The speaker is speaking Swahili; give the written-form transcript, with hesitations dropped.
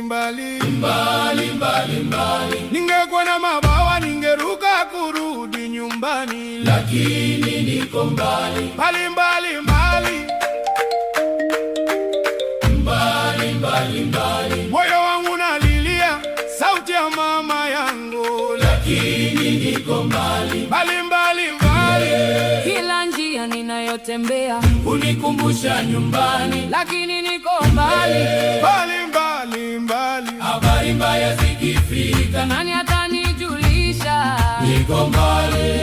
kuishi mbali mbali. Ningekuwa na mabawa ningeruka kurudi nyumbani, lakini niko mbali mbali. Moyo wangu nalilia sauti ya mama yangu, lakini niko mbali. Kila njia ninayotembea unikumbusha nyumbani, lakini niko mbali. Habari mbaya zikifika, nani atanijulisha? Niko mbali.